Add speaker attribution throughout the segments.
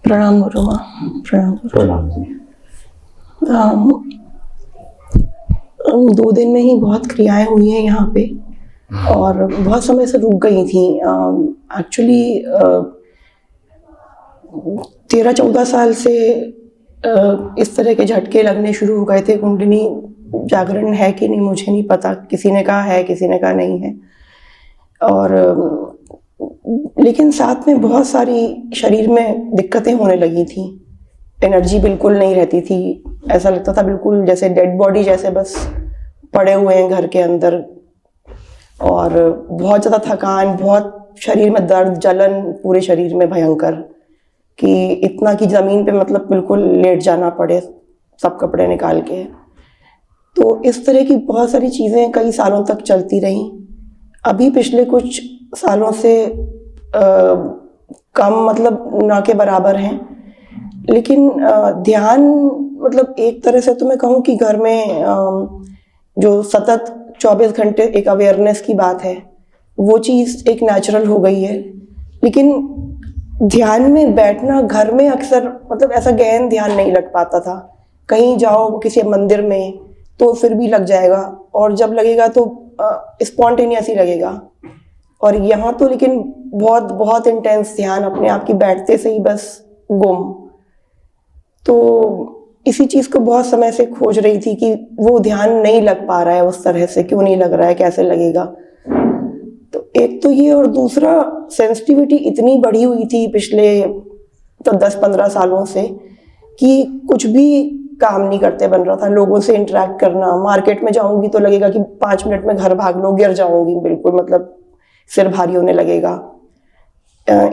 Speaker 1: प्रणाम गुरुमा। प्रणाम गुरु।
Speaker 2: प्रणाम जी।
Speaker 1: 2 दिन में ही बहुत क्रियाएं हुई हैं यहाँ पे और बहुत समय से रुक गई थी। एक्चुअली 13-14 साल से इस तरह के झटके लगने शुरू हो गए थे। कुंडलिनी जागरण है कि नहीं मुझे नहीं पता, किसी ने कहा है, किसी ने कहा नहीं है। और लेकिन साथ में बहुत सारी शरीर में दिक्कतें होने लगी थी। एनर्जी बिल्कुल नहीं रहती थी, ऐसा लगता था बिल्कुल जैसे डेड बॉडी जैसे बस पड़े हुए हैं घर के अंदर। और बहुत ज़्यादा थकान, बहुत शरीर में दर्द, जलन पूरे शरीर में भयंकर, कि इतना कि ज़मीन पे मतलब बिल्कुल लेट जाना पड़े सब कपड़े निकाल के। तो इस तरह की बहुत सारी चीज़ें कई सालों तक चलती रहीं। अभी पिछले कुछ सालों से कम, मतलब ना के बराबर हैं। लेकिन ध्यान, मतलब एक तरह से तो मैं कहूँ कि घर में जो सतत 24 घंटे एक अवेयरनेस की बात है, वो चीज़ एक नेचुरल हो गई है। लेकिन ध्यान में बैठना घर में अक्सर, मतलब ऐसा गहन ध्यान नहीं लग पाता था। कहीं जाओ किसी मंदिर में तो फिर भी लग जाएगा, और जब लगेगा तो स्पॉन्टेनियस ही लगेगा। और यहाँ तो लेकिन बहुत बहुत इंटेंस ध्यान, अपने आप की बैठते से ही बस गुम। तो इसी चीज़ को बहुत समय से खोज रही थी कि वो ध्यान नहीं लग पा रहा है उस तरह से, क्यों नहीं लग रहा है, कैसे लगेगा। तो एक तो ये, और दूसरा सेंसिटिविटी इतनी बढ़ी हुई थी पिछले तो 10-15 सालों से कि कुछ भी काम नहीं करते बन रहा था। लोगों से इंटरेक्ट करना, मार्केट में जाऊंगी तो लगेगा कि 5 मिनट में घर भाग लो, गिर जाऊंगी बिल्कुल, मतलब सिर भारी होने लगेगा।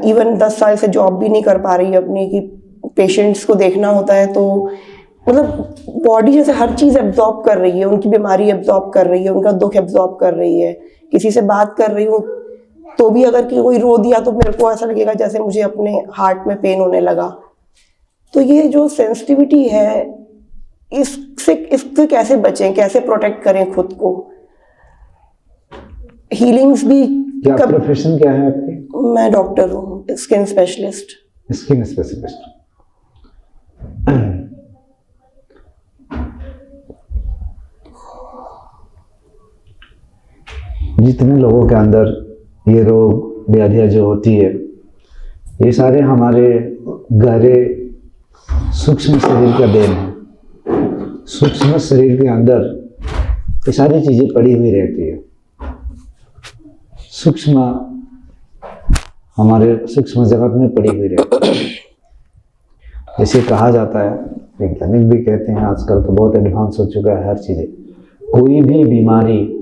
Speaker 1: इवन 10 साल से जॉब भी नहीं कर पा रही अपनी, कि पेशेंट्स को देखना होता है तो मतलब बॉडी जैसे हर चीज़ एब्जॉर्ब कर रही है, उनकी बीमारी एब्जॉर्ब कर रही है, उनका दुख एब्जॉर्ब कर रही है। किसी से बात कर रही हूँ तो भी अगर कोई रो दिया तो मेरे को ऐसा लगेगा जैसे मुझे अपने हार्ट में पेन होने लगा। तो ये जो सेंसिटिविटी है, इससे कैसे बचें, कैसे प्रोटेक्ट करें खुद को। हीलिंग्स भी।
Speaker 2: क्या प्रोफेशन क्या है आपकी?
Speaker 1: मैं डॉक्टर हूँ, स्किन स्पेशलिस्ट।
Speaker 2: Skin specialist. जितने लोगों के अंदर ये रोग व्याधियाँ जो होती है, ये सारे हमारे गहरे सूक्ष्म शरीर का देन है। सूक्ष्म शरीर के अंदर ये सारी चीज़ें पड़ी हुई रहती है। सूक्ष्म, हमारे सूक्ष्म जगत में पड़ी हुई रहती है। जैसे कहा जाता है, वैज्ञानिक भी कहते हैं, आजकल तो बहुत एडवांस हो चुका है हर चीज़ें। कोई भी बीमारी,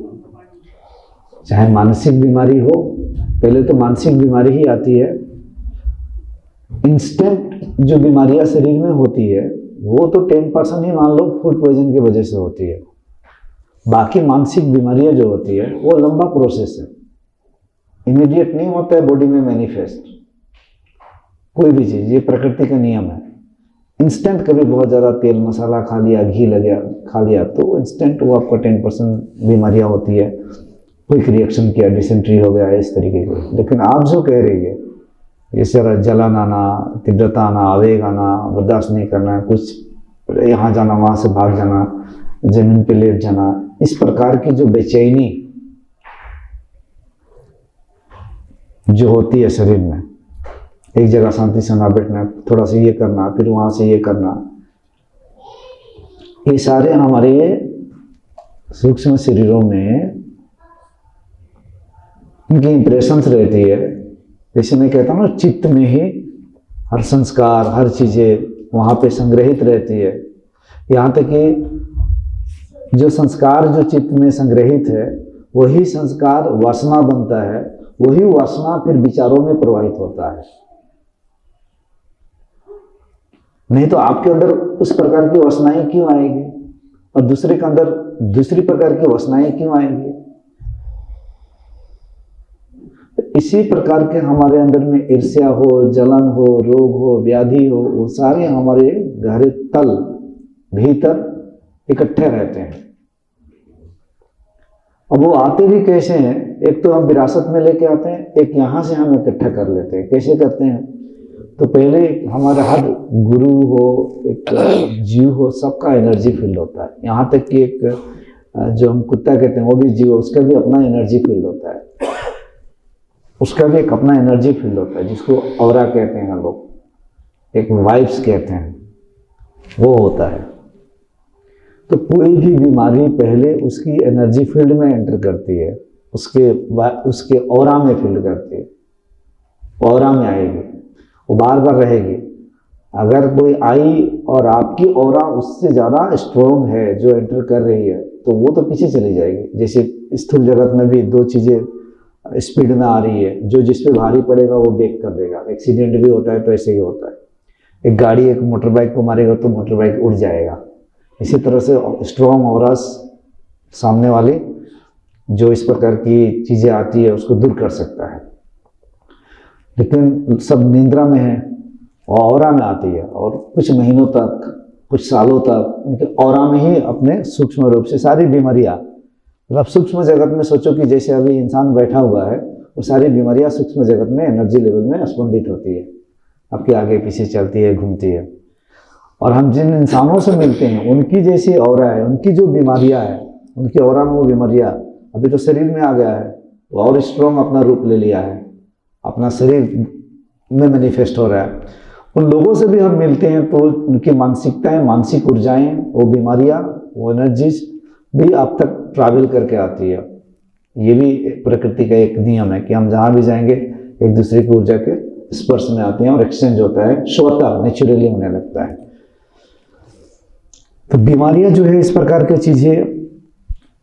Speaker 2: चाहे मानसिक बीमारी हो, पहले तो मानसिक बीमारी ही आती है। इंस्टेंट जो बीमारियां शरीर में होती है वो तो 10% ही मान लो फूड पॉइजन की वजह से होती है। बाकी मानसिक बीमारियां जो होती है वो लंबा प्रोसेस है, इमीडिएट नहीं होता है बॉडी में मैनिफेस्ट। कोई भी चीज़, ये प्रकृति का नियम है। इंस्टेंट कभी बहुत ज़्यादा तेल मसाला खा लिया, घी खा लिया तो इंस्टेंट वो आपका 10% बीमारियां होती है। क्विक रिएक्शन किया, डिसेंट्री हो गया, इस तरीके के। लेकिन आप जो कह रही है, इस तरह जलन आना, तीव्रता आना, आवेग आना, बर्दाश्त नहीं करना, कुछ यहाँ जाना, वहाँ से भाग जाना, जमीन पे लेट जाना, इस प्रकार की जो बेचैनी जो होती है शरीर में, एक जगह शांति से ना बैठना, थोड़ा सा ये करना, फिर वहाँ से ये करना, ये सारे हमारे सूक्ष्म शरीरों में इनकी इंप्रेशंस रहती है। जैसे मैं कहता हूँ ना, चित्त में ही हर संस्कार, हर चीज़ें वहाँ पे संग्रहित रहती है। यहाँ तक कि जो संस्कार जो चित्त में संग्रहित है, वही संस्कार वासना बनता है, वही वासना फिर विचारों में प्रवाहित होता है। नहीं तो आपके अंदर उस प्रकार की वासनाएं क्यों आएगी, और दूसरे के अंदर दूसरी प्रकार की वासनाएं क्यों आएंगी। इसी प्रकार के हमारे अंदर में ईर्ष्या हो, जलन हो, रोग हो, व्याधि हो, वो सारे हमारे गहरे तल भीतर इकट्ठे रहते हैं। अब वो आते भी कैसे हैं? एक तो हम विरासत में लेके आते हैं, एक यहाँ से हम इकट्ठा कर लेते हैं। कैसे करते हैं? तो पहले हमारा हर गुरु हो, एक जीव हो, सबका एनर्जी फील्ड होता है। यहाँ तक कि एक जो हम कुत्ता कहते हैं वो भी जीव, उसका भी अपना एनर्जी फील्ड होता है, उसका भी एक अपना एनर्जी फील्ड होता है, जिसको ऑरा कहते हैं लोग, एक वाइब्स कहते हैं, वो होता है। तो कोई भी बीमारी पहले उसकी एनर्जी फील्ड में एंटर करती है, उसके ऑरा में फील्ड करती है, ऑरा में आएगी, वो बार बार रहेगी। अगर कोई आई और आपकी ऑरा उससे ज़्यादा स्ट्रोंग है जो एंटर कर रही है, तो वो तो पीछे चली जाएगी। जैसे स्थूल जगत में भी दो चीज़ें स्पीड में आ रही है, जो जिस पे भारी पड़ेगा वो ब्रेक कर देगा। एक्सीडेंट भी होता है तो ऐसे ही होता है, एक गाड़ी एक मोटर बाइक को मारेगा तो मोटर बाइक उड़ जाएगा। इसी तरह से स्ट्रॉन्ग ऑरास सामने वाली जो इस प्रकार की चीज़ें आती है उसको दूर कर सकता है। लेकिन सब निद्रा में है और ऑरा में आती है, और कुछ महीनों तक, कुछ सालों तक उनके ऑरा में ही अपने सूक्ष्म रूप से सारी बीमारियाँ, मतलब सूक्ष्म जगत में सोचो कि जैसे अभी इंसान बैठा हुआ है, वो सारी बीमारियाँ सूक्ष्म जगत में एनर्जी लेवल में स्पंदित होती है, आपके आगे पीछे चलती है, घूमती है। और हम जिन इंसानों से मिलते हैं उनकी जैसी ऑरा है, उनकी जो बीमारियाँ है, उनकी ऑरा में वो बीमारियाँ अभी तो शरीर में आ गया है, वो और स्ट्रॉन्ग अपना रूप ले लिया है, अपना शरीर में मैनिफेस्ट हो रहा है। उन लोगों से भी हम मिलते हैं तो उनकी मानसिकताएं, मानसिक ऊर्जाएं, वो बीमारियां, वो एनर्जीज भी आप तक ट्रैवल करके आती है। ये भी प्रकृति का एक नियम है कि हम जहाँ भी जाएंगे एक दूसरे की ऊर्जा के स्पर्श में आते हैं और एक्सचेंज होता है, स्वतः नेचुरली होने लगता है। तो बीमारियां जो है इस प्रकार की चीज़ें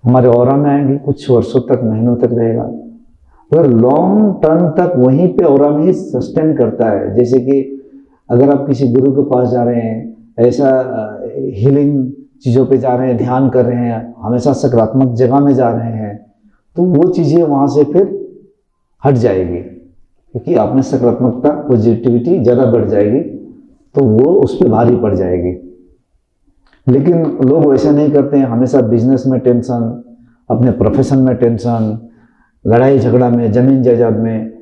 Speaker 2: हमारे ऑरा में आएंगी, कुछ वर्षों तक, महीनों तक रहेगा, अगर लॉन्ग टर्म तक वहीं पे ऑरा में ही सस्टेन करता है। जैसे कि अगर आप किसी गुरु के पास जा रहे हैं, ऐसा हीलिंग चीज़ों पे जा रहे हैं, ध्यान कर रहे हैं, हमेशा सकारात्मक जगह में जा रहे हैं, तो वो चीज़ें वहाँ से फिर हट जाएगी, क्योंकि आपने सकारात्मकता, पॉजिटिविटी ज़्यादा बढ़ जाएगी, तो वो उस पर भारी पड़ जाएगी। लेकिन लोग वैसा नहीं करते हैं, हमेशा बिजनेस में टेंशन, अपने प्रोफेशन में टेंशन, लड़ाई झगड़ा में, जमीन जायदाद में,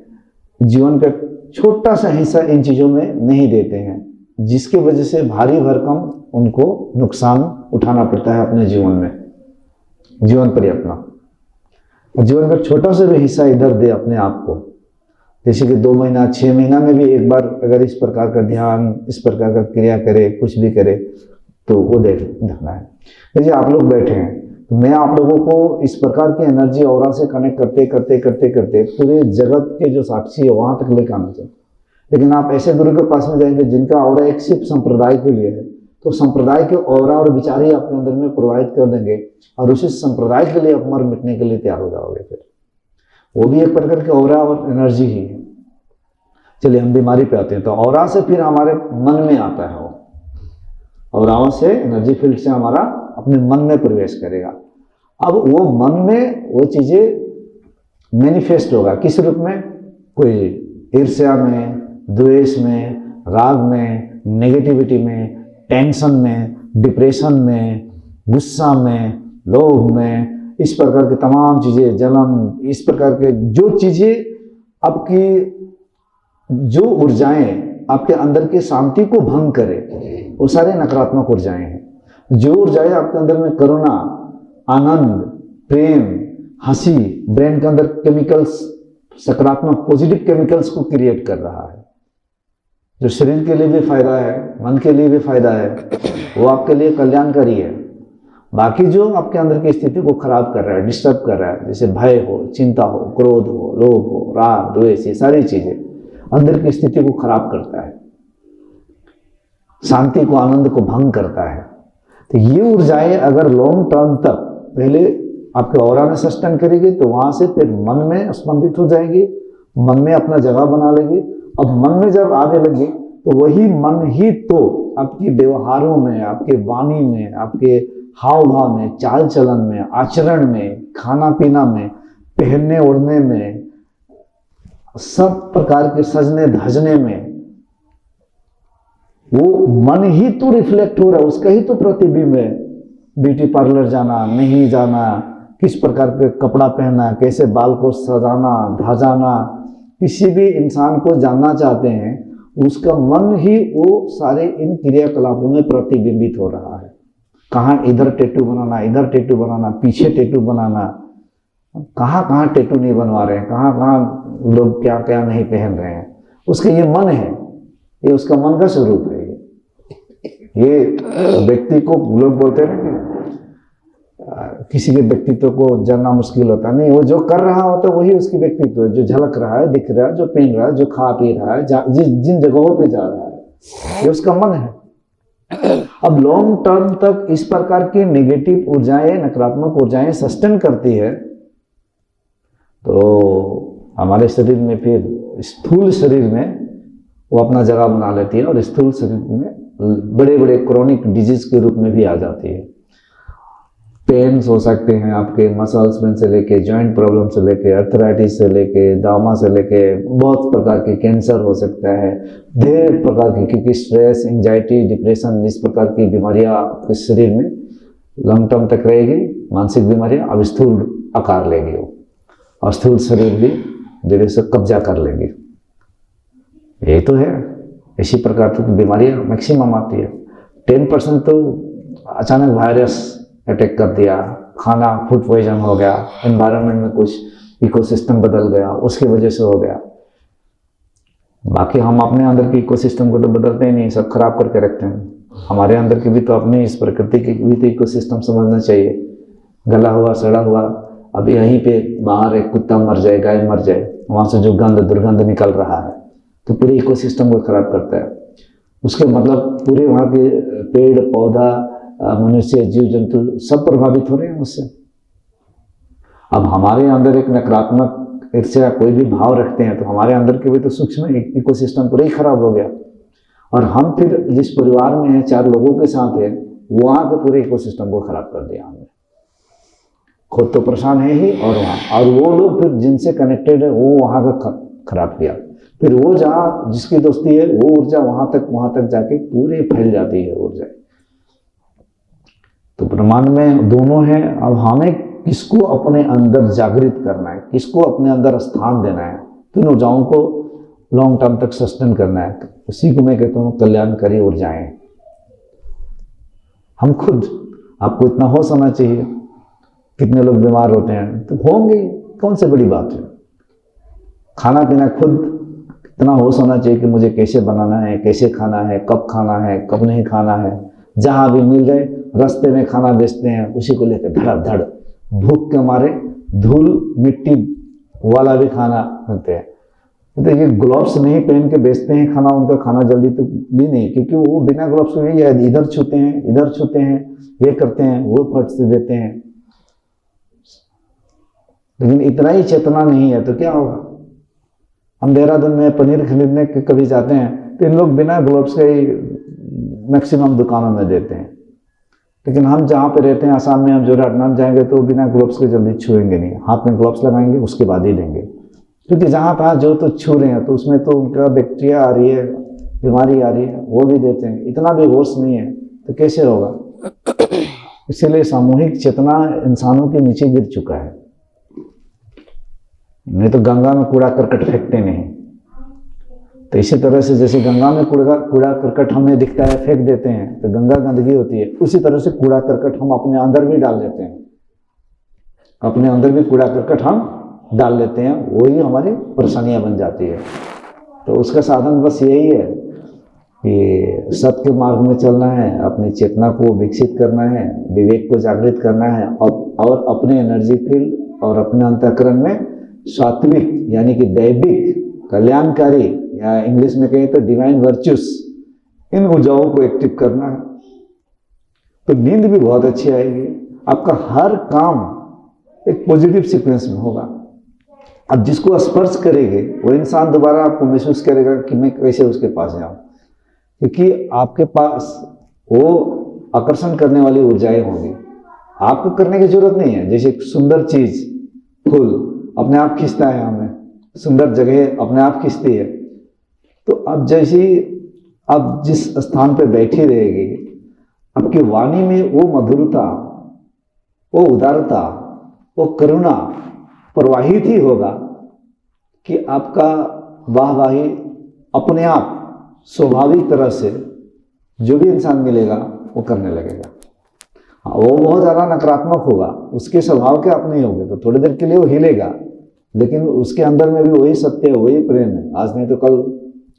Speaker 2: जीवन का छोटा सा हिस्सा इन चीज़ों में नहीं देते हैं, जिसकी वजह से भारी भरकम उनको नुकसान उठाना पड़ता है अपने जीवन में, जीवन पर ही अपना। जीवन का छोटा सा भी हिस्सा इधर दे अपने आप को, जैसे कि 2 महीना, 6 महीना में भी एक बार अगर इस प्रकार का ध्यान, इस प्रकार का क्रिया करे, कुछ भी करे, तो वो देखना है। जैसे आप लोग बैठे हैं, तो मैं आप लोगों को इस प्रकार की एनर्जी ऑरा से कनेक्ट करते करते करते करते पूरे जगत के जो साक्षी है वहां तक लेकर आना चाहिए। लेकिन आप ऐसे गुरु के पास में जाएंगे जिनका ऑरा एक सिर्फ संप्रदाय के लिए है, तो संप्रदाय के ऑरा और विचार ही आपके अंदर में प्रोवाइड कर देंगे, और उसी संप्रदाय के लिए आप मर मिटने के लिए तैयार हो जाओगे। फिर वो भी एक प्रकार के ऑरा और एनर्जी ही है। चलिए हम बीमारी पे आते हैं। तो ऑरा से फिर हमारे मन में आता है, ऑराओं से, एनर्जी फील्ड से हमारा अपने मन में प्रवेश करेगा। अब वो मन में वो चीज़ें मैनिफेस्ट होगा, किस रूप में? कोई ईर्ष्या में, द्वेष में, राग में, नेगेटिविटी में, टेंशन में, डिप्रेशन में, गुस्सा में, लोभ में, इस प्रकार की तमाम चीज़ें, जलन, इस प्रकार के जो चीज़ें आपकी, जो ऊर्जाएं आपके अंदर की शांति को भंग करे, वो सारे नकारात्मक ऊर्जाएं हैं। जो ऊर्जाएं आपके अंदर में करुणा, आनंद, प्रेम, हंसी, ब्रेन के अंदर केमिकल्स, सकारात्मक पॉजिटिव केमिकल्स को क्रिएट कर रहा है, जो शरीर के लिए भी फायदा है, मन के लिए भी फायदा है, वो आपके लिए कल्याणकारी है। बाकी जो आपके अंदर की स्थिति को खराब कर रहा है, डिस्टर्ब कर रहा है, जैसे भय हो, चिंता हो, क्रोध हो, लोभ हो, राग, द्वेष, ये सारी चीजें अंदर की स्थिति को खराब करता है, शांति को, आनंद को भंग करता है। तो ये ऊर्जाएं अगर लॉन्ग टर्म तक पहले आपके ऑरा में सस्टेन करेगी, तो वहां से फिर मन में स्पंदित हो जाएगी, मन में अपना जगह बना लेगी। अब मन में जब आने लगी तो वही मन ही तो आपकी व्यवहारों में, आपके वाणी में, आपके हाव भाव में, चाल चलन में, आचरण में, खाना पीना में, पहनने ओढ़ने में, सब प्रकार के सजने धजने में, वो मन ही तो रिफ्लेक्ट हो रहा है, उसका ही तो प्रतिबिंब है। ब्यूटी पार्लर जाना, नहीं जाना, किस प्रकार के कपड़ा पहनना, कैसे बाल को सजाना, धाजाना, किसी भी इंसान को जानना चाहते हैं, उसका मन ही वो सारे इन क्रियाकलापों में प्रतिबिंबित हो रहा है। कहाँ इधर टैटू बनाना, इधर टैटू बनाना, पीछे टैटू बनाना, कहाँ कहाँ टैटू नहीं बनवा रहे हैं, कहाँ कहाँ लोग क्या क्या नहीं पहन रहे हैं, उसका ये मन है, ये उसका मन का स्वरूप है। ये व्यक्ति को लोग बोलते हैं ना कि किसी के व्यक्तित्व को जानना मुश्किल होता नहीं, वो जो कर रहा होता है वही उसकी व्यक्तित्व है, जो झलक रहा है, दिख रहा है, जो पहन रहा है, जो खा पी रहा है, जिन जगहों पे जा रहा है, ये उसका मन है। अब लॉन्ग टर्म तक इस प्रकार की नेगेटिव ऊर्जाएं, नकारात्मक ऊर्जाएं सस्टेन करती है, तो हमारे शरीर में फिर स्थूल शरीर में वो अपना जगह बना लेती है और स्थूल शरीर में बड़े बड़े क्रोनिक डिजीज के रूप में भी आ जाती है। पेन्स हो सकते हैं आपके, मसल्स पेन से लेके, जॉइंट प्रॉब्लम से लेके, अर्थराइटिस से लेके, दामा से लेके, बहुत प्रकार के कैंसर हो सकता है, ढेर प्रकार की, क्योंकि स्ट्रेस, एंजाइटी, डिप्रेशन, इस प्रकार की बीमारियां आपके शरीर में लॉन्ग टर्म तक रहेगी। मानसिक बीमारियां अब स्थूल आकार लेंगी वो, और स्थूल शरीर भी धीरे से कब्जा कर लेंगी। ये तो है, इसी प्रकार की बीमारियां मैक्सिमम आती है। 10% तो अचानक वायरस अटैक कर दिया, खाना फूड पॉइजन हो गया, एनवायरनमेंट में कुछ इकोसिस्टम बदल गया, उसकी वजह से हो गया। बाकी हम अपने अंदर के इकोसिस्टम को तो बदलते ही नहीं, सब खराब करके रखते हैं। हमारे अंदर की भी तो अपनी इस प्रकृति की भी तो इकोसिस्टम समझना चाहिए। गला हुआ, सड़ा हुआ, अब यहीं पे बाहर एक कुत्ता मर जाए, गाय मर जाए, वहां से जो गंध दुर्गंध निकल रहा है तो पूरे इकोसिस्टम को खराब करता है। उसके मतलब पूरे वहाँ के पेड़ पौधा, मनुष्य, जीव जंतु सब प्रभावित हो रहे हैं उससे। अब हमारे अंदर एक नकारात्मक ईर्ष्या कोई भी भाव रखते हैं तो हमारे अंदर के भी तो सूक्ष्म इकोसिस्टम पूरा ही खराब हो गया। और हम फिर जिस परिवार में हैं, 4 लोगों के साथ हैं, वहाँ के पूरे इकोसिस्टम को खराब कर दिया हमने। खुद तो परेशान है ही, और वो लोग फिर जिनसे कनेक्टेड है वो वहाँ का खराब किया। फिर वो जहाँ जिसकी दोस्ती है वो ऊर्जा वहां तक जाके पूरे फैल जाती है ऊर्जा। तो ब्रह्मांड में दोनों हैं। अब हमें किसको अपने अंदर जागृत करना है, किसको अपने अंदर स्थान देना है, तीन ऊर्जाओं को लॉन्ग टर्म तक सस्टेन करना है, उसी को मैं कहता हूँ कल्याणकारी ऊर्जाएं। हम खुद, आपको इतना होश होना चाहिए। कितने लोग बीमार होते हैं तो होंगे, कौन सी बड़ी बात है। खाना पीना खुद इतना होश होना चाहिए कि मुझे कैसे बनाना है, कैसे खाना है, कब नहीं खाना है। जहां भी मिल जाए, रास्ते में खाना बेचते हैं, उसी को लेकर धड़ भूख के मारे धूल मिट्टी वाला भी खाना खाते हैं। तो ये ग्लव्स नहीं पहन के बेचते हैं खाना, उनका खाना जल्दी तो भी नहीं, क्योंकि वो बिना ग्लव्स के इधर छूते हैं, ये करते हैं, वो फट से देते हैं। लेकिन इतना ही चेतना नहीं है तो क्या होगा। हम देहरादून में पनीर खरीदने के कभी जाते हैं तो इन लोग बिना ग्लव्स के ही मैक्सिमम दुकानों में देते हैं। लेकिन हम जहाँ पे रहते हैं, आसाम में, हम जोरहाट में हम जाएंगे तो बिना ग्लव्स के जल्दी छुएंगे नहीं, हाथ में ग्लव्स लगाएंगे उसके बाद ही देंगे। क्योंकि जहाँ तहाँ जो तो छू रहे हैं तो उसमें तो उनका बैक्टीरिया आ रही है, बीमारी आ रही है, वो भी देते हैं। इतना भी होश नहीं है तो कैसे होगा। इसीलिए सामूहिक चेतना इंसानों के नीचे गिर चुका है। नहीं तो गंगा में कूड़ा करकट फेंकते नहीं। तो इसी तरह से जैसे गंगा में कूड़ा करकट हमें दिखता है, फेंक देते हैं तो गंगा गंदगी होती है, उसी तरह से कूड़ा करकट हम अपने अंदर भी डाल देते हैं। अपने अंदर भी कूड़ा करकट हम डाल लेते हैं, वही हमारी परेशानियां बन जाती है। तो उसका साधन बस यही है कि सत्य मार्ग में चलना है, अपनी चेतना को विकसित करना है, विवेक को जागृत करना है, और अपने एनर्जी फील्ड और अपने अंतःकरण में सात्विक यानी कि दैविक कल्याणकारी, या इंग्लिश में कहें तो डिवाइन वर्च्यूस, इन ऊर्जाओं को एक्टिव करना है। तो नींद भी बहुत अच्छी आएगी, आपका हर काम एक पॉजिटिव सीक्वेंस में होगा। अब जिसको स्पर्श करेंगे वो इंसान दोबारा आपको महसूस करेगा कि मैं कैसे उसके पास जाऊं, क्योंकि आपके पास वो आकर्षण करने वाली ऊर्जाएं होंगी। आपको करने की जरूरत नहीं है। जैसे सुंदर चीज, फूल अपने आप खींचता है हमें, सुंदर जगह अपने आप खींचती है। तो अब जैसे अब जिस स्थान पे बैठी रहेगी, आपकी वाणी में वो मधुरता, वो उदारता, वो करुणा प्रवाहित ही होगा कि आपका वाहवाही अपने आप स्वाभाविक तरह से जो भी इंसान मिलेगा वो करने लगेगा। हाँ, वो बहुत ज़्यादा नकारात्मक होगा, उसके स्वभाव के आप नहीं होंगे तो थोड़ी देर के लिए वो हिलेगा, लेकिन उसके अंदर में भी वही सत्य है, वही प्रेम है, आज नहीं तो कल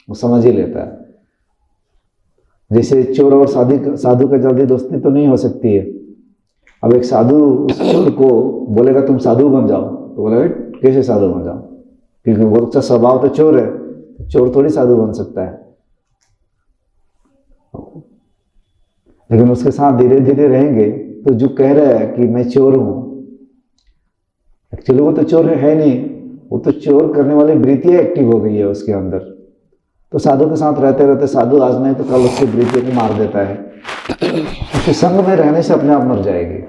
Speaker 2: वो समझ ही लेता है। जैसे चोर और साधु का जल्दी दोस्ती तो नहीं हो सकती है। अब एक साधु उस चोर को बोलेगा तुम साधु बन जाओ, तो बोलेगा कैसे साधु बन जाओ, क्योंकि वो उसका स्वभाव तो चोर है, चोर थोड़ी साधु बन सकता है। लेकिन उसके साथ धीरे धीरे रहेंगे तो जो कह रहा है कि मैं चोर हूं, एक्चुअली वो तो चोर है नहीं, वो तो चोर करने वाली वृत्तियां एक्टिव हो गई है उसके अंदर। तो साधु के साथ रहते रहते साधु आज नहीं तो कल उसकी वृत्ति को मार देता है। उसके संग में रहने से अपने आप मर जाएगी।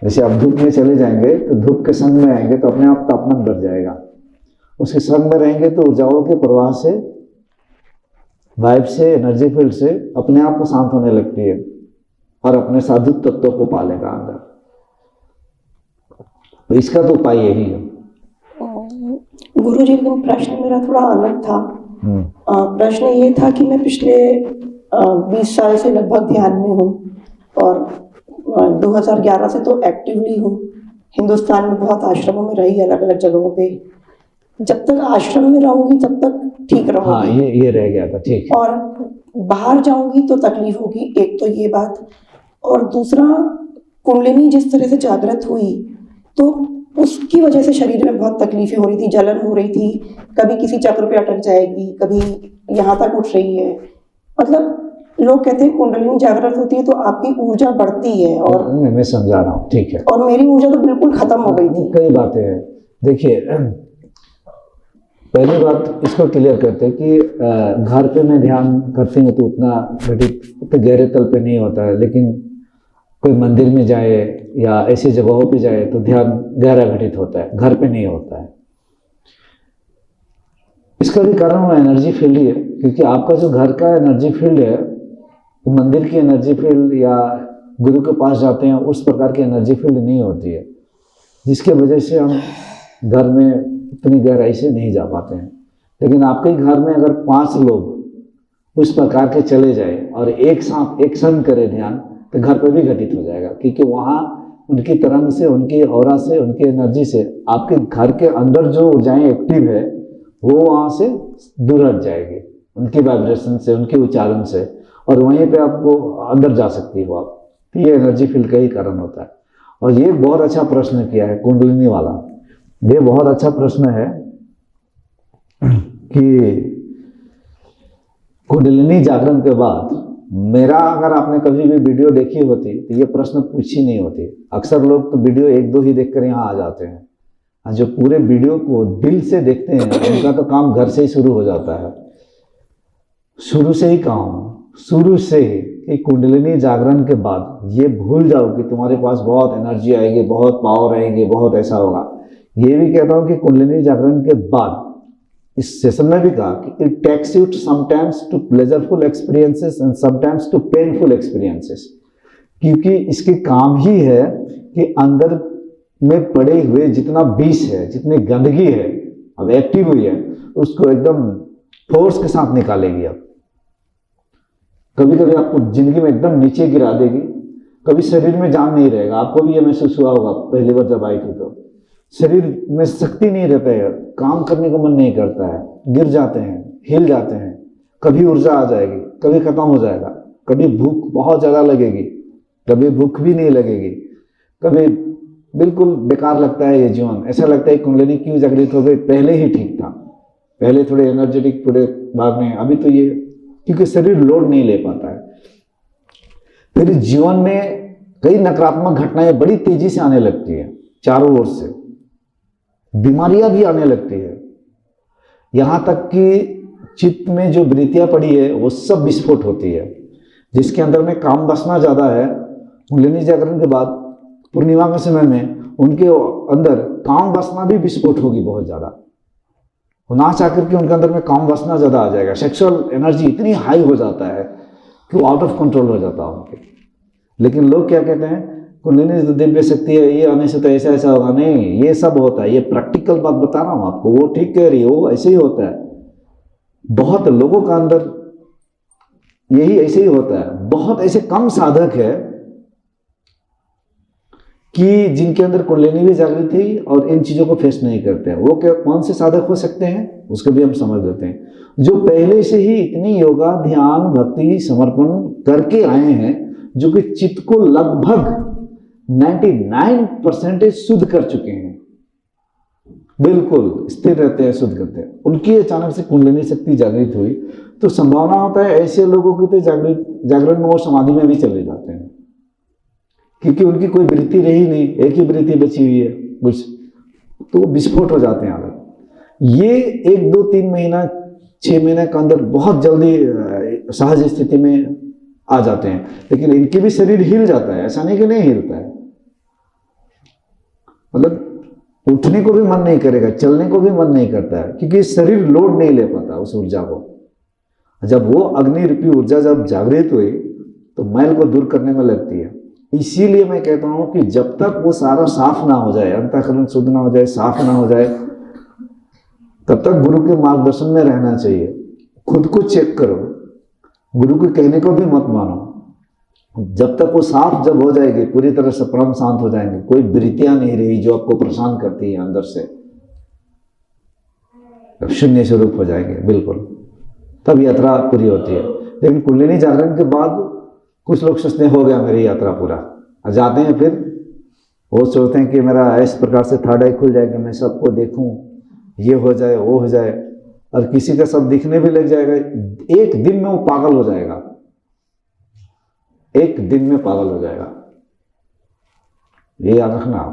Speaker 2: जैसे आप धूप में चले जाएंगे तो धूप के संग में आएंगे तो अपने आप तापमान बढ़ जाएगा। उसके संग में रहेंगे तो ऊर्जाओं के प्रवाह से, वाइब से, एनर्जी फील्ड से अपने आप को शांत होने लगती है और अपने साधु तत्वों को पालेगा अंदर। तो इसका तो उपाय यही है।
Speaker 1: गुरुजी, लेकिन प्रश्न मेरा थोड़ा अलग था। प्रश्न ये था कि मैं पिछले 20 साल से लगभग ध्यान में हूँ और 2011 से तो एक्टिवली हूँ। हिंदुस्तान में बहुत आश्रमों में रही, अलग अलग जगहों पे। जब तक आश्रम में रहूंगी तब तक ठीक रहूंगी।
Speaker 2: हाँ, ये रह गया था, ठीक।
Speaker 1: और बाहर जाऊंगी तो तकलीफ होगी, एक तो ये बात। और दूसरा, कुंडलिनी जिस तरह से जागृत हुई तो उसकी वजह से शरीर में बहुत तकलीफें हो रही थी, जलन हो रही थी, कभी किसी चक्र पे अटक जाएगी, कभी यहाँ तक उठ रही है। मतलब लोग कहते हैं कुंडलिनी जागृत होती है तो आपकी ऊर्जा बढ़ती है, और
Speaker 2: मैं समझा रहा हूँ, ठीक है।
Speaker 1: और मेरी ऊर्जा तो बिल्कुल खत्म हो गई थी।
Speaker 2: कई बातें हैं। देखिए, पहली बात इसको क्लियर करते हैं कि घर पे मैं ध्यान करती हूँ तो उतना गहरे तल पे नहीं होता है, लेकिन कोई मंदिर में जाए या ऐसी जगहों पे जाए तो ध्यान गहरा घटित होता है, घर पे नहीं होता है। इसका भी कारण वो एनर्जी फील्ड ही है, क्योंकि आपका जो घर का एनर्जी फील्ड है वो मंदिर की एनर्जी फील्ड या गुरु के पास जाते हैं उस प्रकार की एनर्जी फील्ड नहीं होती है, जिसके वजह से हम घर में इतनी गहराई से नहीं जा पाते हैं। लेकिन आपके घर में अगर 5 लोग उस प्रकार के चले जाए और एक साथ एक संग करे ध्यान, तो घर पे भी घटित हो जाएगा, क्योंकि वहाँ उनकी तरंग से, उनकी ऑरा से, उनकी एनर्जी से आपके घर के अंदर जो ऊर्जाएं एक्टिव है वो वहाँ से दूर हट जाएगी, उनकी वाइब्रेशन से, उनके उच्चारण से, और वहीं पे आपको अंदर जा सकती हो आप। तो ये एनर्जी फील्ड का ही कारण होता है। और ये बहुत अच्छा प्रश्न किया है कुंडलिनी वाला, ये बहुत अच्छा प्रश्न है कि कुंडलिनी जागरण के बाद मेरा, अगर आपने कभी भी वीडियो देखी होती तो ये प्रश्न पूछी नहीं होती। अक्सर लोग तो वीडियो 1-2 ही देखकर यहाँ आ जाते हैं। जो पूरे वीडियो को दिल से देखते हैं उनका तो काम घर से ही शुरू हो जाता है। शुरू से ही काम, शुरू से ही कि कुंडलिनी जागरण के बाद ये भूल जाओ कि तुम्हारे पास बहुत एनर्जी आएगी, बहुत पावर आएगी, बहुत ऐसा होगा। ये भी कहता हूँ कि कुंडलिनी जागरण के बाद, इस सेशन में भी कहा कि it takes you sometimes to pleasureful experiences and sometimes to painful experiences, क्योंकि इसके काम ही है कि अंदर में पड़े हुए जितना विष है, जितनी गंदगी है अब एक्टिव हुई है, उसको एकदम फोर्स के साथ निकालेगी। अब कभी कभी आपको जिंदगी में एकदम नीचे गिरा देगी, कभी शरीर में जान नहीं रहेगा। आपको भी ये महसूस हुआ होगा पहली बार जब आई थी तो शरीर में शक्ति नहीं रहता है, काम करने का मन नहीं करता है, गिर जाते हैं, हिल जाते हैं, कभी ऊर्जा आ जाएगी, कभी खत्म हो जाएगा, कभी भूख बहुत ज़्यादा लगेगी, कभी भूख भी नहीं लगेगी, कभी बिल्कुल बेकार लगता है ये जीवन। ऐसा लगता है कुंडलिनी क्यों जागृत हो गई, पहले ही ठीक था, पहले थोड़े एनर्जेटिक, थोड़े बाद में, अभी तो ये, क्योंकि शरीर लोड नहीं ले पाता है। फिर जीवन में कई नकारात्मक घटनाएं बड़ी तेजी से आने लगती है, चारों ओर से बीमारियां भी आने लगती है, यहां तक कि चित्त में जो वृत्तियां पड़ी है वो सब विस्फोट होती है। जिसके अंदर में काम वासना ज्यादा है, कुंडलिनी जागरण के बाद पूर्णिमा के समय में उनके अंदर काम वासना भी विस्फोट होगी बहुत ज्यादा। ना चाह करके उनके अंदर में काम वासना ज्यादा आ जाएगा, सेक्सुअल एनर्जी इतनी हाई हो जाता है कि वो आउट ऑफ कंट्रोल हो जाता है उनके। लेकिन लोग क्या कहते हैं, कुंडलिनी तो दिव्य शक्ति है, ये आने से तो ऐसा ऐसा होगा। नहीं, ये सब होता है, ये प्रैक्टिकल बात बता रहा हूँ आपको। वो ठीक कह रही है, वो ऐसे ही होता है। बहुत लोगों का अंदर यही ऐसे ही होता है। बहुत ऐसे कम साधक है कि जिनके अंदर कुंडलिनी भी जागृत थी और इन चीजों को फेस नहीं करते हैं। वो क्या कौन से साधक हो सकते हैं, उसको भी हम समझ लेते हैं। जो पहले से ही इतनी योगा, ध्यान, भक्ति, समर्पण करके आए हैं, जो कि चित्त को लगभग 99% शुद्ध कर चुके हैं, बिल्कुल स्थिर रहते हैं, शुद्ध करते हैं। उनकी अचानक से कुंडलिनी शक्ति जागृत हुई तो संभावना होता है ऐसे लोगों की तो जागरण में और समाधि में भी चले जाते हैं, क्योंकि उनकी कोई वृत्ति रही नहीं, एक ही वृत्ति बची हुई है कुछ, तो विस्फोट हो जाते हैं अलग। ये 1, 2, 3 महीना, 6 महीने के अंदर बहुत जल्दी सहज स्थिति में आ जाते हैं। लेकिन इनके भी शरीर हिल जाता है, ऐसा नहीं कि नहीं हिलता है, मतलब उठने को भी मन नहीं करेगा, चलने को भी मन नहीं करता है, क्योंकि शरीर लोड नहीं ले पाता उस ऊर्जा को। जब वो अग्नि रूपी ऊर्जा जब जागृत हुई तो मैल को दूर करने में लगती है। इसीलिए मैं कहता हूं कि जब तक वो सारा साफ ना हो जाए, अंतःकरण शुद्ध ना हो जाए, साफ ना हो जाए, तब तक गुरु के मार्गदर्शन में रहना चाहिए। खुद को चेक करो, गुरु के कहने को भी मत मानो। जब तक वो साफ जब हो जाएगी, पूरी तरह से परम शांत हो जाएंगे, कोई वृत्तियां नहीं रही जो आपको परेशान करती है अंदर से, तब शून्य स्वरूप हो जाएंगे बिल्कुल, तब यात्रा पूरी होती है। लेकिन कुंडलिनी जागरण के बाद कुछ लोग सोचते हैं हो गया मेरी यात्रा पूरा, और जाते हैं फिर वो सोचते हैं कि मेरा इस प्रकार से थर्ड आई खुल जाएगा, मैं सबको देखूं, ये हो जाए वो हो जाए, और किसी का सब दिखने भी लग जाएगा। एक दिन में वो पागल हो जाएगा, एक दिन में पागल हो जाएगा, ये याद रखना।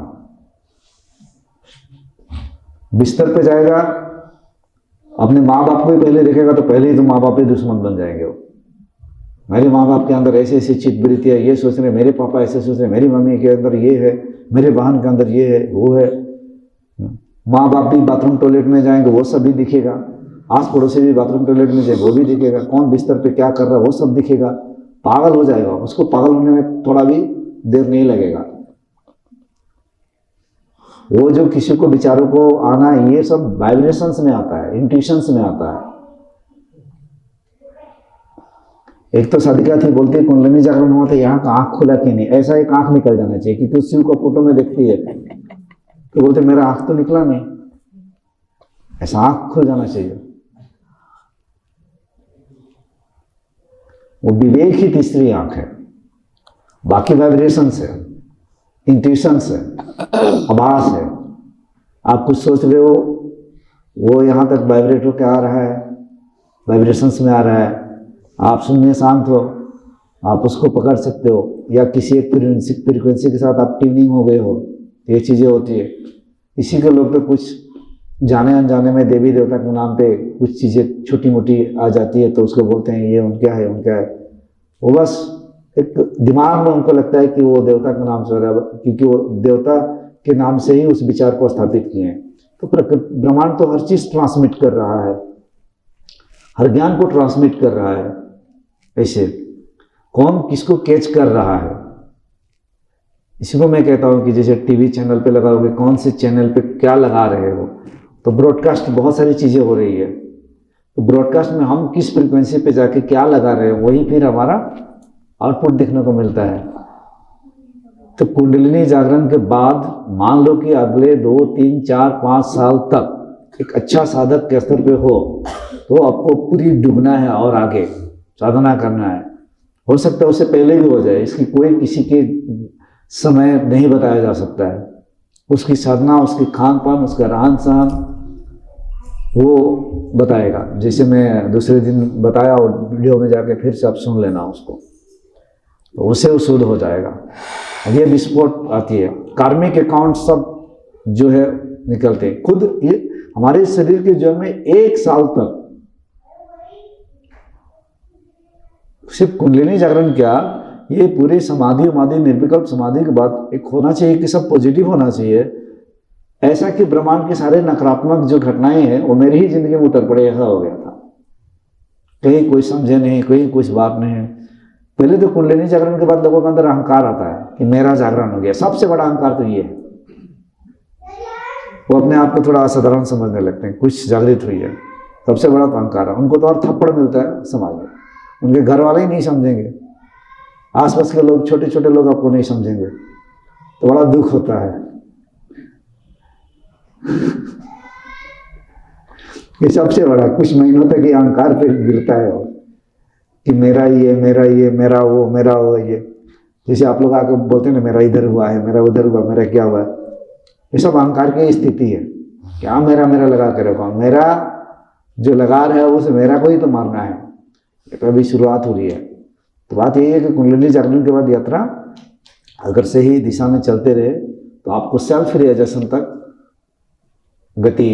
Speaker 2: बिस्तर पे जाएगा, अपने माँ बाप को ही पहले देखेगा तो पहले ही तो माँ बाप ही दुश्मन बन जाएंगे। वो मेरे माँ बाप के अंदर ऐसे ऐसे चित्त वृत्ति है, ये सोच रहे, मेरे पापा ऐसे सोच रहे, मेरी मम्मी के अंदर ये है, मेरे बहन के अंदर ये है वो है। माँ बाप भी बाथरूम टॉयलेट में जाएंगे, वो सब भी दिखेगा, आस पड़ोसी भी बाथरूम टॉयलेट में जाए वो भी दिखेगा, कौन बिस्तर पे क्या कर रहा है वो सब दिखेगा, पागल हो जाएगा। उसको पागल होने में थोड़ा भी देर नहीं लगेगा। वो जो किसी को विचारों को आना, ये सब वाइब्रेशंस में आता है, इंट्यूशंस में आता है। एक तो साधिका थी, बोलती है कुंडलिनी जागरण हुआ था, यहाँ का आंख खुला क्यों नहीं, ऐसा एक आंख निकल जाना चाहिए, क्योंकि शिव को फोटो में देखती है तो बोलते मेरा आंख तो निकला नहीं, ऐसा आंख खुल जाना चाहिए। वो विवेक ही तीसरी आंख है, बाकी वाइब्रेशंस है, इंट्यूशंस है, आभास है। आप कुछ सोच रहे हो, वो यहाँ तक वाइब्रेट होकर आ रहा है, वाइब्रेशंस में आ रहा है, आप शून्य शांत हो, आप उसको पकड़ सकते हो, या किसी एक फ्रीक्वेंसी के साथ आप ट्यूनिंग हो गए हो, ये चीज़ें होती है। इसी के लोग तो कुछ जाने अनजाने में देवी देवता के नाम पे कुछ चीज़ें छोटी मोटी आ जाती है तो उसको बोलते हैं ये उनका है उनका है। वो बस एक दिमाग में उनको लगता है कि वो देवता के नाम से हो रहा है, क्योंकि वो देवता के नाम से ही उस विचार को स्थापित किए हैं। तो ब्रह्मांड तो हर चीज़ ट्रांसमिट कर रहा है, हर ज्ञान को ट्रांसमिट कर रहा है। ऐसे कौन किसको कैच कर रहा है, इसी को मैं कहता हूँ कि जैसे टीवी चैनल पे लगाओगे, कौन से चैनल पे क्या लगा रहे हो, तो ब्रॉडकास्ट बहुत सारी चीज़ें हो रही है, तो ब्रॉडकास्ट में हम किस फ्रीक्वेंसी पे जाके क्या लगा रहे हैं, वही फिर हमारा आउटपुट देखने को मिलता है। तो कुंडलिनी जागरण के बाद मान लो कि अगले 2, 3, 4, 5 साल तक एक अच्छा साधक के स्तर पे हो, तो आपको पूरी डूबना है और आगे साधना करना है। हो सकता है उससे पहले भी हो जाए, इसकी कोई किसी के समय नहीं बताया जा सकता है। उसकी साधना, उसकी खान पान, उसका रहन सहन वो बताएगा, जैसे मैं दूसरे दिन बताया और वीडियो में जाके फिर से आप सुन लेना उसको, तो उससे वो शुद्ध हो जाएगा। ये विस्फोट आती है, कार्मिक अकाउंट सब जो है निकलते हैं खुद। ये हमारे शरीर के जन्म में 1 साल तक सिर्फ कुंडलिनी जागरण क्या, ये पूरे समाधि निर्विकल्प समाधि के बाद एक होना चाहिए कि सब पॉजिटिव होना चाहिए, ऐसा कि ब्रह्मांड के सारे नकारात्मक जो घटनाएं हैं वो मेरी ही जिंदगी में उतर पड़े, ऐसा हो गया था। कहीं कोई समझे नहीं, कहीं कुछ बात नहीं है। पहले तो कुंडलिनी जागरण के बाद लोगों के अंदर अहंकार आता है कि मेरा जागरण हो गया, सबसे बड़ा अहंकार तो ये है। वो अपने आप को थोड़ा असाधारण समझने लगते हैं, कुछ जागृत हुई है, सबसे बड़ा तो अहंकार है। उनको तो और थप्पड़ मिलता है समाज में, उनके घर वाले ही नहीं समझेंगे, आसपास के लोग, छोटे छोटे लोग आपको नहीं समझेंगे, तो बड़ा दुख होता है। ये सबसे बड़ा, कुछ महीनों तक ये अहंकार पे गिरता है और कि मेरा ये, मेरा ये, मेरा वो ये। जैसे आप लोग आके बोलते हैं ना, मेरा इधर हुआ है, मेरा उधर हुआ, मेरा क्या हुआ है, ये सब अहंकार की स्थिति है। क्या मेरा मेरा लगा के रखा, मेरा जो लगार है उसे मेरा को ही तो मारना है। ये तो अभी शुरुआत हो रही है। तो बात यही है कि कुंडलिनी जागरण के बाद यात्रा अगर सही दिशा में चलते रहे तो आपको सेल्फ रियलाइजेशन तक गति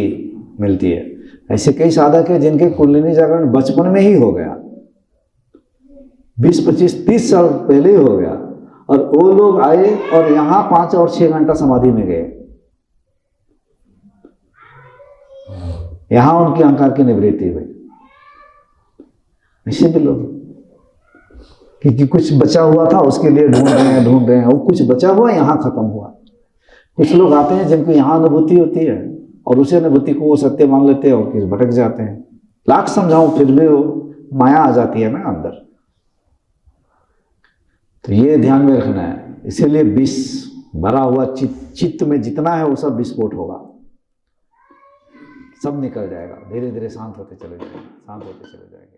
Speaker 2: मिलती है। ऐसे कई साधक हैं जिनके कुंडलिनी जागरण बचपन में ही हो गया, 20, 25, 30 साल पहले ही हो गया, और वो लोग आए और यहाँ 5 और 6 घंटा समाधि में गए। यहां उनकी अहंकार की निवृत्ति हुई। ऐसे भी लोग, क्योंकि कुछ बचा हुआ था उसके लिए ढूंढ रहे हैं, वो कुछ बचा हुआ यहाँ खत्म हुआ। कुछ लोग आते हैं जिनको यहाँ अनुभूति होती है और उसी अनुभूति को वो सत्य मान लेते हैं और किस भटक जाते हैं। लाख समझाऊं फिर भी वो माया आ जाती है ना अंदर। तो ये ध्यान में रखना है। इसीलिए विष भरा हुआ चित्त में जितना है वो सब विस्फोट होगा, सब निकल जाएगा, धीरे धीरे शांत होते चले जाएंगे, शांत होते चले जाएंगे।